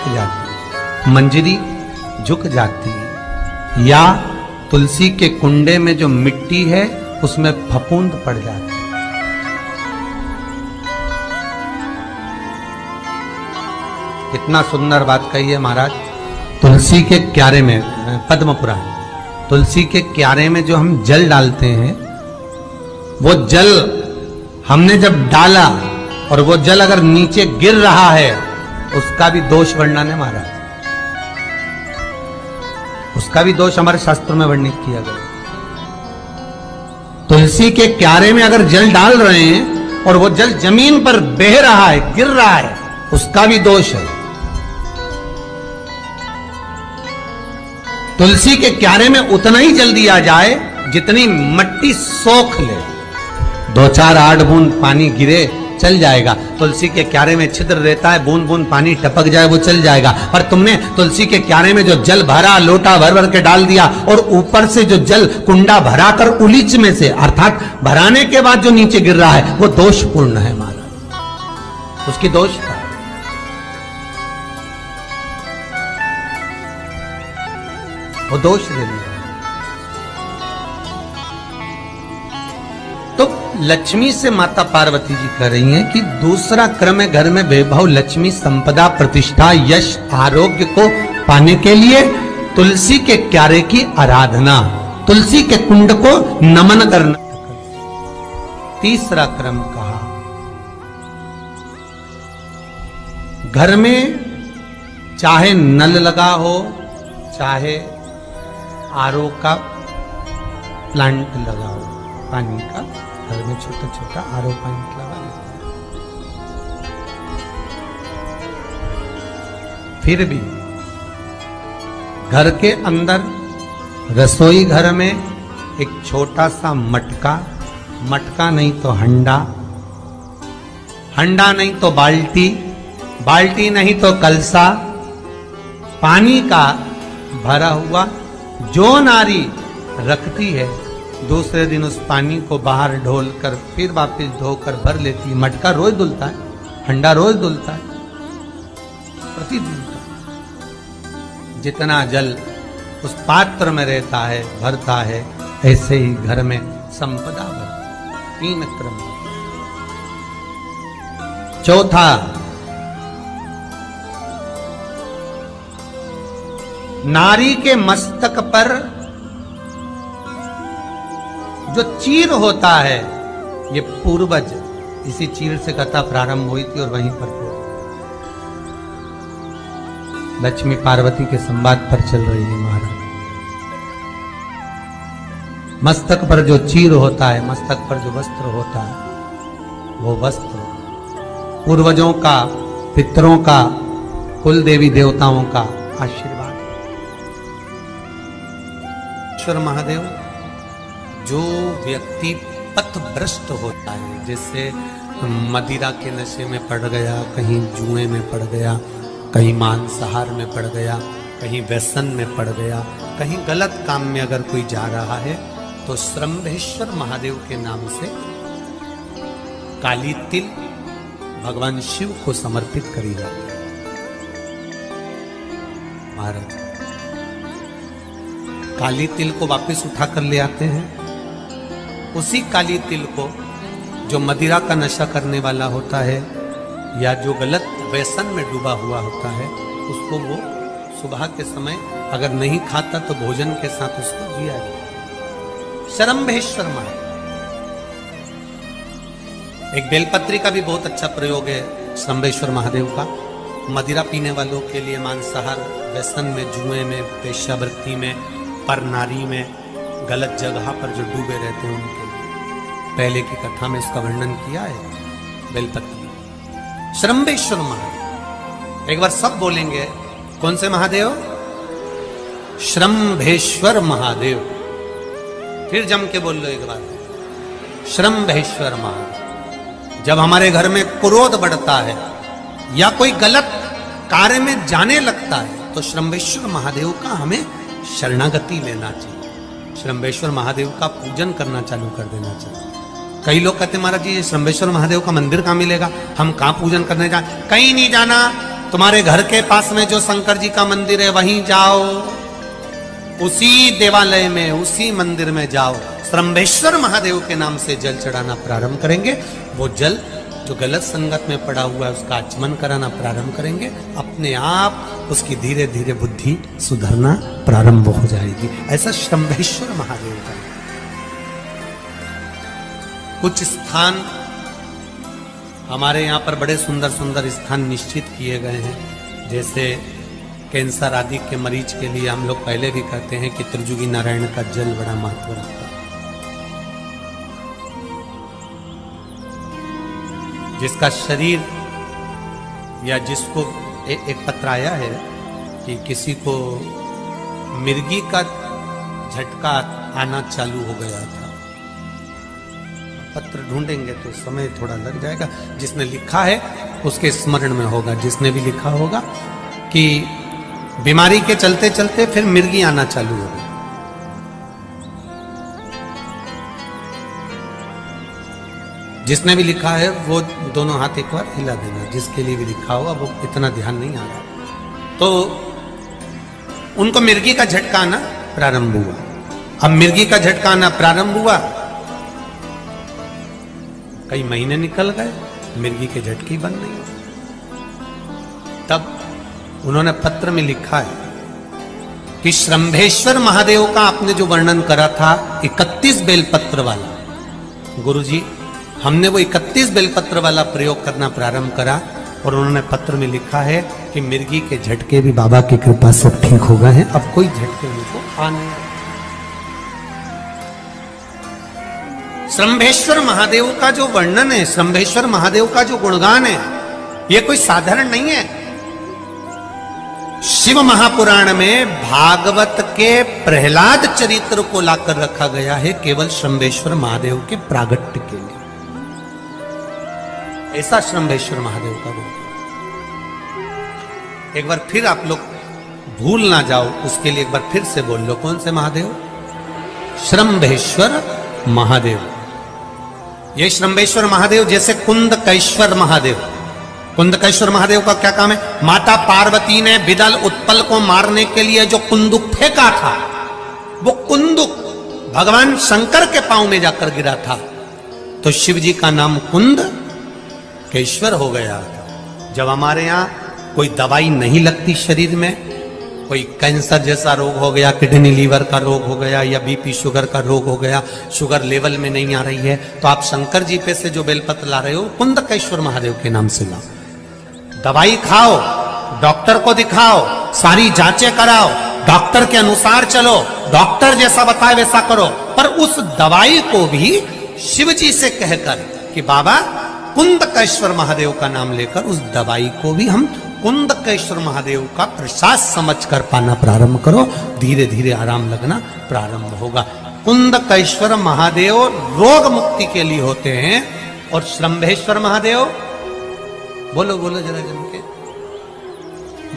जाती, मंजरी झुक जाती, या तुलसी के कुंडे में जो मिट्टी है उसमें फफूंद पड़ जाती। कितना सुंदर बात कही है महाराज। तुलसी के क्यारे में, पद्म पुराण, तुलसी के क्यारे में जो हम जल डालते हैं, वो जल हमने जब डाला और वो जल अगर नीचे गिर रहा है, उसका भी दोष वर्णन है महाराज, उसका भी दोष हमारे शास्त्रों में वर्णित किया गया। तुलसी के क्यारे में अगर जल डाल रहे हैं और वो जल जमीन पर बह रहा है, गिर रहा है, उसका भी दोष है। तुलसी के क्यारे में उतना ही जल दिया जाए जितनी मट्टी सोख ले। 2-4 8 बूंद पानी गिरे चल जाएगा। तुलसी के क्यारे में छिद्र रहता है, बूंद बूंद पानी टपक जाए वो चल जाएगा। पर तुमने तुलसी के क्यारे में जो जल भरा, लोटा भर भर के डाल दिया, और ऊपर से जो जल कुंडा भरा कर उलीच में से, अर्थात भराने के बाद जो नीचे गिर रहा है, वो दोषपूर्ण है महाराज, उसकी दोष है। वो दोष ले लिया। तो लक्ष्मी से माता पार्वती जी कह रही हैं कि दूसरा क्रम है घर में वैभव, लक्ष्मी, संपदा, प्रतिष्ठा, यश, आरोग्य को पाने के लिए तुलसी के क्यारे की आराधना, तुलसी के कुंड को नमन करना। तीसरा क्रम कहा, घर में चाहे नल लगा हो, चाहे आरओ का प्लांट लगा हो, पानी का, घर में छोटा छोटा आरओ प्लांट लगा हो, फिर भी घर के अंदर रसोई घर में एक छोटा सा मटका, मटका नहीं तो हंडा, हंडा नहीं तो बाल्टी, बाल्टी नहीं तो कलसा, पानी का भरा हुआ जो नारी रखती है, दूसरे दिन उस पानी को बाहर ढोल कर फिर वापस धोकर भर लेती है। मटका रोज धुलता है, हंडा रोज धुलता है, प्रतिदिन का जितना जल उस पात्र में रहता है, भरता है, ऐसे ही घर में संपदा भर। 3 क्रम। चौथा, नारी के मस्तक पर जो चीर होता है, ये पूर्वज, इसी चीर से कथा प्रारंभ हुई थी और वहीं पर लक्ष्मी पार्वती के संवाद पर चल रही है महाराज। मस्तक पर जो चीर होता है, मस्तक पर जो वस्त्र होता है, वो वस्त्र पूर्वजों का, पितरों का, कुल देवी देवताओं का आशीर्वाद। ईश्वर महादेव, जो व्यक्ति पथभ्रष्ट होता है, जैसे मदिरा के नशे में पड़ गया, कहीं जुए में पड़ गया, कहीं मांसाहार में पड़ गया, कहीं व्यसन में पड़ गया, कहीं गलत काम में अगर कोई जा रहा है, तो श्रम्भेश्वर महादेव के नाम से काली तिल भगवान शिव को समर्पित करी जाती है महाराज। काली तिल को वापस उठा कर ले आते हैं, उसी काली तिल को जो मदिरा का नशा करने वाला होता है या जो गलत व्यसन में डूबा हुआ होता है, उसको वो सुबह के समय अगर नहीं खाता तो भोजन के साथ उसको जिया जाए। श्रम्भेश्वर महादेव। एक बेलपत्री का भी बहुत अच्छा प्रयोग है श्रम्भेश्वर महादेव का, मदिरा पीने वालों के लिए, मांसाहार, व्यसन में, जुए में, वेश्यावृत्ति में, पर नारी में, गलत जगह पर जो डूबे रहते हैं उनके लिए। पहले की कथा में इसका वर्णन किया है बेलपत्री। श्रम्भेश्वर महादेव, एक बार सब बोलेंगे, कौन से महादेव? श्रम्भेश्वर महादेव। फिर जम के बोल लो एक बार, श्रम्भेश्वर महादेव। जब हमारे घर में क्रोध बढ़ता है या कोई गलत कार्य में जाने लगता है, तो श्रम्भेश्वर महादेव का हमें शरणागति लेना चाहिए, श्रम्भेश्वर महादेव का पूजन करना चालू कर देना चाहिए। कई लोग कहते हैं महाराज जी, ये श्रम्भेश्वर महादेव का मंदिर कहाँ मिलेगा, हम कहाँ पूजन करने जाए? कहीं नहीं जाना, तुम्हारे घर के पास में जो शंकर जी का मंदिर है वहीं जाओ, उसी देवालय में, उसी मंदिर में जाओ, श्रम्भेश्वर महादेव के नाम से जल चढ़ाना प्रारंभ करेंगे। वो जल जो गलत संगत में पड़ा हुआ है उसका आचमन कराना प्रारंभ करेंगे, अपने आप उसकी धीरे धीरे बुद्धि सुधरना प्रारंभ हो जाएगी। ऐसा श्रम्भेश्वर महादेव का। कुछ स्थान हमारे यहाँ पर बड़े सुंदर सुंदर स्थान निश्चित किए गए हैं, जैसे कैंसर आदि के मरीज के लिए हम लोग पहले भी कहते हैं कि त्रिजुगी नारायण का जल बड़ा महत्व रखता है। जिसका शरीर या जिसको एक पत्र आया है कि किसी को मिर्गी का झटका आना चालू हो गया था। पत्र ढूंढेंगे तो समय थोड़ा लग जाएगा। जिसने लिखा है उसके स्मरण में होगा, जिसने भी लिखा होगा कि बीमारी के चलते चलते फिर मिर्गी आना चालू हो गई। जिसने भी लिखा है वो दोनों हाथ एक बार हिला देना, जिसके लिए भी लिखा होगा वो इतना ध्यान नहीं आ रहा। तो उनको मिर्गी का झटका आना प्रारंभ हुआ। अब मिर्गी का झटका आना प्रारंभ हुआ, कई महीने निकल गए, मिर्गी के झटके बंद नहीं हुए। तब उन्होंने पत्र में लिखा है कि श्रम्भेश्वर महादेव का आपने जो वर्णन करा था 31 बेलपत्र वाला, गुरुजी हमने वो 31 बेलपत्र वाला प्रयोग करना प्रारंभ करा और उन्होंने पत्र में लिखा है कि मिर्गी के झटके भी बाबा की कृपा से ठीक हो गए हैं, अब कोई झटके उनको आ नहीं। श्रम्भेश्वर महादेव का जो वर्णन है, श्रम्भेश्वर महादेव का जो गुणगान है, ये कोई साधारण नहीं है। शिव महापुराण में भागवत के प्रहलाद चरित्र को लाकर रखा गया है केवल श्रम्भेश्वर महादेव के प्रागट्य के लिए। ऐसा श्रम्भेश्वर महादेव का गुण। एक बार फिर आप लोग भूल ना जाओ, उसके लिए एक बार फिर से बोल लो, कौन से महादेव? श्रम्भेश्वर महादेव। ये श्रम्भेश्वर महादेव जैसे कुंदकेश्वर महादेव। कुंदकेश्वर महादेव का क्या काम है? माता पार्वती ने बिदल उत्पल को मारने के लिए जो कुंदुक फेंका था, वो कुंदुक भगवान शंकर के पांव में जाकर गिरा था, तो शिव जी का नाम कुंदकेश्वर हो गया था। जब हमारे यहाँ कोई दवाई नहीं लगती शरीर में, कोई कैंसर जैसा रोग हो गया, किडनी लीवर का रोग हो गया, या बीपी शुगर का रोग हो गया, शुगर लेवल में नहीं आ रही है, तो आप शंकर जी पे से जो बेलपत्र ला रहे हो कुंदकेश्वर महादेव के नाम से लाओ। दवाई खाओ, डॉक्टर को दिखाओ, सारी जांचें कराओ, डॉक्टर के अनुसार चलो, डॉक्टर जैसा बताए वैसा करो, पर उस दवाई को भी शिव जी से कहकर कि बाबा कुंदकेश्वर महादेव का नाम लेकर उस दवाई को भी हम कुंदकेश्वर महादेव का प्रसाद समझकर पाना प्रारंभ करो, धीरे धीरे आराम लगना प्रारंभ होगा। कुंदकेश्वर महादेव रोग मुक्ति के लिए होते हैं और श्रम्भेश्वर महादेव, बोलो बोलो जरा जन के,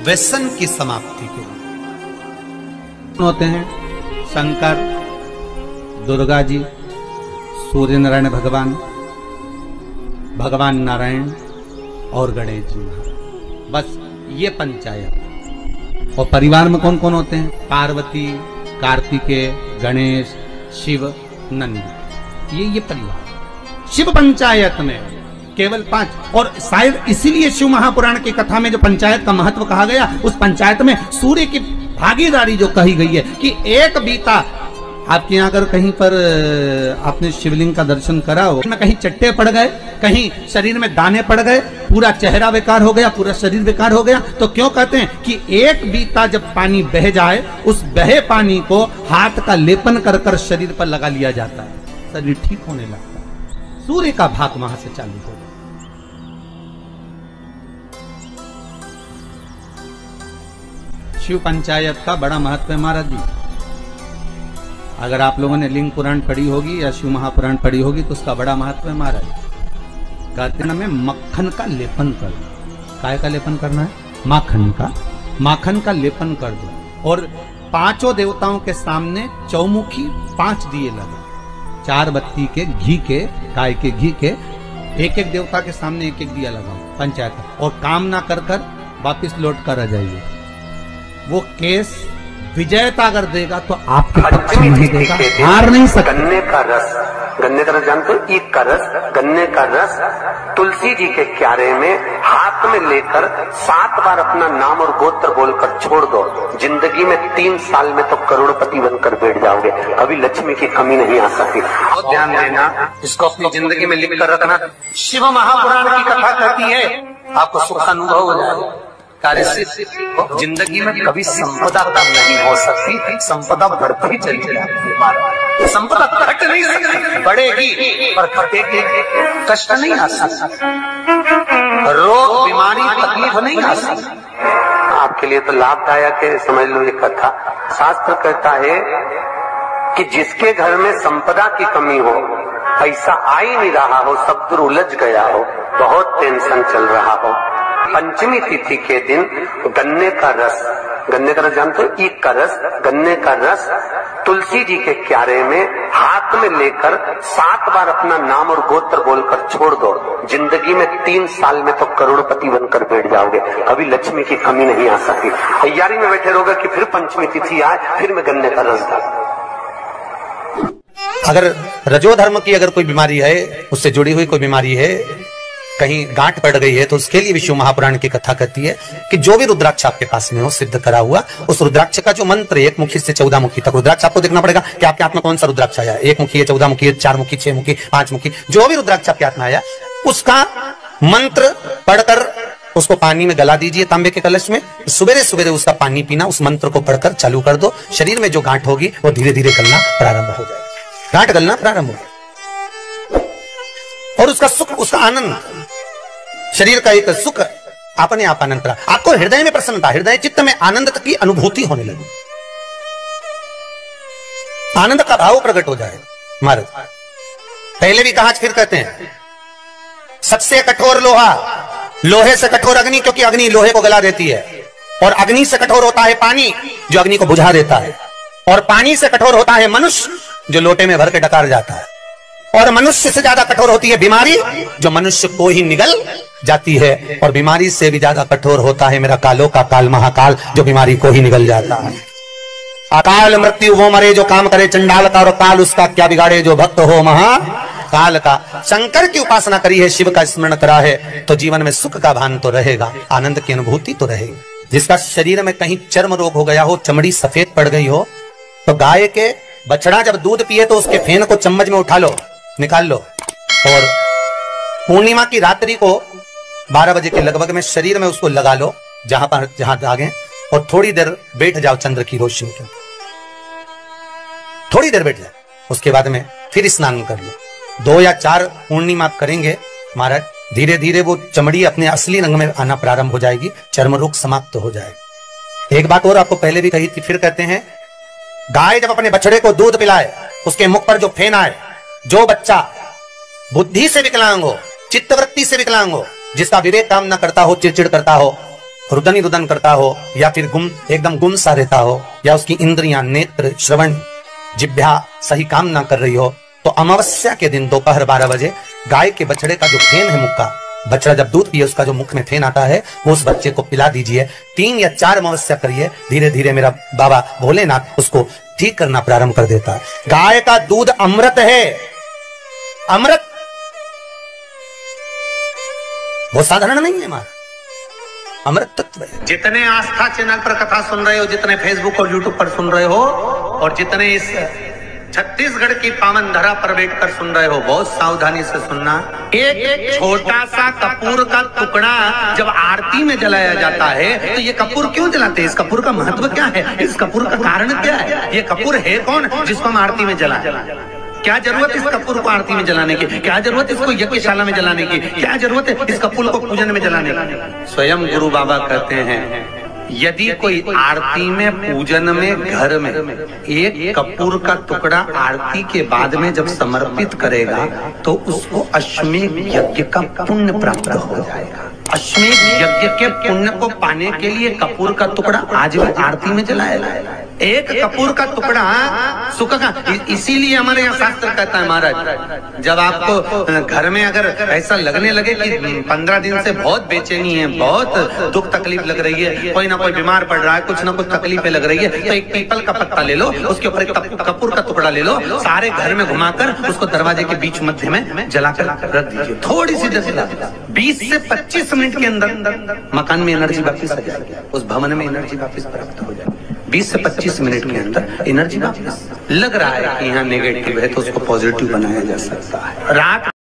व्यसन की समाप्ति के लिए होते हैं। शंकर, दुर्गा जी, सूर्य नारायण भगवान, भगवान नारायण और गणेश जी, बस ये पंचायत। और परिवार में कौन कौन होते हैं? पार्वती, कार्तिकेय, गणेश, शिव, नंदी, ये परिवार। शिव पंचायत में केवल 5। और शायद इसीलिए शिव महापुराण की कथा में जो पंचायत का महत्व कहा गया, उस पंचायत में सूर्य की भागीदारी जो कही गई है कि एक बीता, आपके यहाँ अगर कहीं पर आपने शिवलिंग का दर्शन करा हो, में कहीं चट्टे पड़ गए, कहीं शरीर में दाने पड़ गए, पूरा चेहरा बेकार हो गया, पूरा शरीर बेकार हो गया, तो क्यों कहते हैं कि एक बीता जब पानी बह जाए, उस बहे पानी को हाथ का लेपन कर कर शरीर पर लगा लिया जाता है, शरीर ठीक होने लगता है। सूर्य का भाग वहां से चालू हो गया। शिव पंचायत का बड़ा महत्व है महाराज जी। अगर आप लोगों ने लिंग पुराण पढ़ी होगी या शिव महापुराण पढ़ी होगी तो उसका बड़ा महत्व है महाराज। कहते हैं में मक्खन का लेपन कर दो। काय का लेपन करना है? माखन का लेपन कर दो। और 5 देवताओं के सामने चौमुखी 5 दिए लगे, 4 बत्ती के घी के, गाय के घी के, एक एक देवता के सामने एक एक दिया लगाओ पंचायत। और काम ना कर कर वापिस लौट कर आ जाइए। वो केस विजयता अगर देगा तो आपके पक्ष में ही देगा, हार नहीं सकता। गन्ने का रस जानते हो, ईख का रस, गन्ने का रस तुलसी जी के क्यारे में हाथ में लेकर 7 बार अपना नाम और गोत्र बोलकर छोड़ दो, जिंदगी में 3 साल में तो करोड़पति बनकर बैठ जाओगे, कभी लक्ष्मी की कमी नहीं आ सकती। बहुत ध्यान देना, इसको अपनी जिंदगी में लिख कर रखना। शिव महापुराण की कथा कहती है आपको सुख अनुभव हो जाएगा। कार्य से जिंदगी में कभी संपदा कम नहीं हो सकती, संपदा बढ़ती चली जाती है। संपदा घट नहीं सकती, बढ़ेगी पर घटेगी, कष्ट नहीं आ सकता, रोग बीमारी तकलीफ नहीं आ सकती। आपके लिए तो लाभदायक है, समझ लो ये कथा। शास्त्र कहता है कि जिसके घर में संपदा की कमी हो, पैसा आ ही नहीं रहा हो, सब दूर उलझ गया हो, बहुत टेंशन चल रहा हो, पंचमी तिथि के दिन गन्ने का रस जानते हो, ईख का रस, गन्ने का रस तुलसी जी के क्यारे में हाथ में लेकर 7 बार अपना नाम और गोत्र बोलकर छोड़ दो, जिंदगी में 3 साल में तो करोड़पति बनकर बैठ जाओगे, कभी लक्ष्मी की कमी नहीं आ सकती। तैयारी में बैठे रहोगे कि फिर पंचमी तिथि आए, फिर मैं गन्ने का रस डाल। अगर रजोधर्म की अगर कोई बीमारी है, उससे जुड़ी हुई कोई बीमारी है, कहीं गांठ पड़ गई है, तो उसके लिए विष्णु महापुराण की कथा कहती है कि जो भी रुद्राक्ष आपके पास में हो, सिद्ध करा हुआ, उस रुद्राक्ष का जो मंत्र 1 मुखी से 14 मुखी तक, रुद्राक्ष आपको देखना पड़ेगा कि आपके हाथ में कौन सा रुद्राक्ष आया, 1 मुखी है, 14 मुखी है, 4 मुखी, 6 मुखी, 5 मुखी, जो भी रुद्राक्ष आपके हाथ में आया, उसका मंत्र पढ़कर उसको पानी में गला दीजिए तांबे के कलश में। सुबेरे सुबेरे उसका पानी पीना, उस मंत्र को पढ़कर चालू कर दो, शरीर में जो गांठ होगी वो धीरे धीरे गलना प्रारंभ हो जाएगी, गांठ गलना प्रारंभ हो जाएगी, और उसका सुख, उसका आनंद, शरीर का एक सुख अपने आप आनंद, आपको हृदय में प्रसन्नता, हृदय चित्त में आनंद की अनुभूति होने लगी, आनंद का भाव प्रकट हो जाए। महाराज पहले भी कहा, फिर कहते हैं, सच से कठोर लोहा, लोहे से कठोर अग्नि, क्योंकि अग्नि लोहे को गला देती है, और अग्नि से कठोर होता है पानी, जो अग्नि को बुझा देता है, और पानी से कठोर होता है मनुष्य, जो लोटे में भर के डकार जाता है, और मनुष्य से ज्यादा कठोर होती है बीमारी, जो मनुष्य को ही निगल जाती है, और बीमारी से भी ज्यादा कठोर होता है मेरा कालों का काल महाकाल, जो बीमारी को ही निगल जाता है। अकाल मृत्यु वो मरे जो काम करे चंडाल का, और काल उसका क्या बिगाड़े जो भक्त हो महाकाल का। शंकर की उपासना करी है, शिव का स्मरण करा है, तो जीवन में सुख का भान तो रहेगा, आनंद की अनुभूति तो रहेगी। जिसका शरीर में कहीं चर्म रोग हो गया हो, चमड़ी सफेद पड़ गई हो, तो गाय के बछड़ा जब दूध पिए तो उसके फेन को चम्मच में उठा लो, निकाल लो, और पूर्णिमा की रात्रि को 12 बजे के लगभग में शरीर में उसको लगा लो, जहां दागे, और थोड़ी देर बैठ जाओ चंद्र की रोशनी के, थोड़ी देर बैठ जाओ, उसके बाद में फिर स्नान कर लो। 2 या 4 पूर्णिमा करेंगे महाराज, धीरे धीरे वो चमड़ी अपने असली रंग में आना प्रारंभ हो जाएगी, चर्म रोग समाप्त हो जाएगा। एक बात और आपको पहले भी कही थी, फिर कहते हैं, गाय जब अपने बछड़े को दूध पिलाए, उसके मुख पर जो फेन आए, जो बच्चा बुद्धि से विकलांग हो, चित्तवृत्ति से विकलांग हो, जिसका विवेक काम न करता हो, चिड़चिड़ करता हो, रुदन रुदन करता हो, या फिर एकदम गुम सा रहता हो, या उसकी इंद्रियां, नेत्र, श्रवण, जिह्वा सही काम ना कर रही हो, तो अमावस्या के दिन दोपहर 12 बजे गाय के बछड़े का जो फेन है, मुख का, बछड़ा जब दूध पिए उसका जो मुख में फेन आता है, वो उस बच्चे को पिला दीजिए। 3 या 4 अमावस्या करिए, धीरे धीरे मेरा बाबा भोलेनाथ उसको ठीक करना प्रारंभ कर देता है। गाय का दूध अमृत है, अमृत, वो साधारण नहीं है हमारा, अमृत तत्व है। जितने आस्था चैनल पर कथा सुन रहे हो, जितने फेसबुक और यूट्यूब पर सुन रहे हो, और जितने इस छत्तीसगढ़ की पावन धरा पर बैठकर सुन रहे हो, बहुत सावधानी से सुनना। एक छोटा सा कपूर का टुकड़ा जब आरती में जलाया जाता है, तो ये कपूर क्यों जलाते हैं? इस कपूर का महत्व क्या है? इस कपूर का कारण क्या है? ये कपूर है कौन जिसको हम आरती में जलाएं? क्या जरूरत इस कपूर को आरती में जलाने की? क्या जरूरत इसको यज्ञशाला में जलाने की? क्या जरूरत है इस कपूर को पूजन में जलाने की? स्वयं गुरु बाबा कहते हैं, यदि कोई आरती में, पूजन में, घर में एक कपूर का टुकड़ा आरती के बाद में जब समर्पित करेगा, तो उसको अश्वमेध यज्ञ का पुण्य प्राप्त हो जाएगा। अश्वमेध यज्ञ के पुण्य को पाने के लिए कपूर का टुकड़ा आज भी आरती में जलाया जाए। एक कपूर का टुकड़ा सुख का, इसीलिए हमारे यहाँ शास्त्र कहता है महाराज, जब आपको घर में अगर ऐसा लगने लगे कि 15 दिन से बहुत बेचैनी है, बहुत दुख तकलीफ लग रही है, कोई ना कोई बीमार पड़ रहा है, कुछ ना कुछ तकलीफें लग रही है, तो एक पीपल का पत्ता ले लो, उसके ऊपर एक कपूर का टुकड़ा ले लो, सारे घर में घुमाकर उसको दरवाजे के बीच मध्य में जलाकर रख दीजिए। थोड़ी सी देर 20 से 25 मिनट के अंदर मकान में एनर्जी वापस आ जाएगी, उस भवन में एनर्जी वापस प्राप्त हो जाएगी। 20 से 25 मिनट के अंदर एनर्जी वापस। लग रहा है कि यहाँ नेगेटिव है तो उसको पॉजिटिव बनाया जा सकता है। रात